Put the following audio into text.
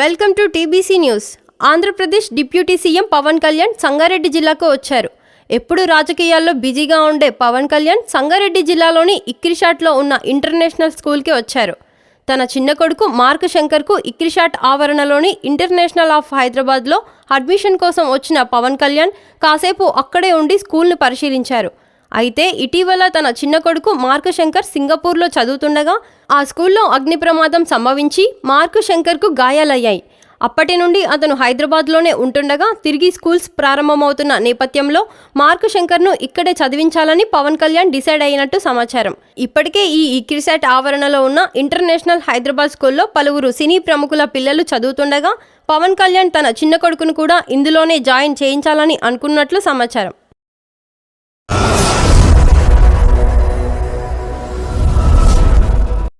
Welcome to TBC news. Andhra Pradesh deputy CM Pawan Kalyan Sangareddy జిల్లాకు వచ్చారు. ఎప్పుడు రాజకీయాల్లో బిజీగా ఉండే పవన్ కళ్యాణ్ సంగారెడ్డి జిల్లాలోని ఇక్రిషాట్లో ఉన్న ఇంటర్నేషనల్ స్కూల్కి వచ్చారు. తన చిన్న కొడుకు మార్క్ శంకర్కు ఇక్రిషాట్ ఆవరణలోని ఇంటర్నేషనల్ ఆఫ్ హైదరాబాద్లో అడ్మిషన్ కోసం వచ్చిన పవన్ కళ్యాణ్ కాసేపు అక్కడే ఉండి స్కూల్ను పరిశీలించారు. అయితే ఇటీవల తన చిన్న కొడుకు మార్క్ శంకర్ సింగపూర్లో చదువుతుండగా ఆ స్కూల్లో అగ్ని ప్రమాదం సంభవించి మార్క్ శంకర్కు గాయాలయ్యాయి. అప్పటి నుండి అతను హైదరాబాద్లోనే ఉంటుండగా తిరిగి స్కూల్స్ ప్రారంభమవుతున్న నేపథ్యంలో మార్క్ శంకర్ను ఇక్కడే చదివించాలని పవన్ కళ్యాణ్ డిసైడ్ అయినట్టు సమాచారం. ఇప్పటికే ఈ ఇక్రిసాట్ ఆవరణలో ఉన్న ఇంటర్నేషనల్ హైదరాబాద్ స్కూల్లో పలువురు సినీ ప్రముఖుల పిల్లలు చదువుతుండగా పవన్ కళ్యాణ్ తన చిన్న కొడుకును కూడా ఇందులోనే జాయిన్ చేయించాలని అనుకున్నట్లు సమాచారం.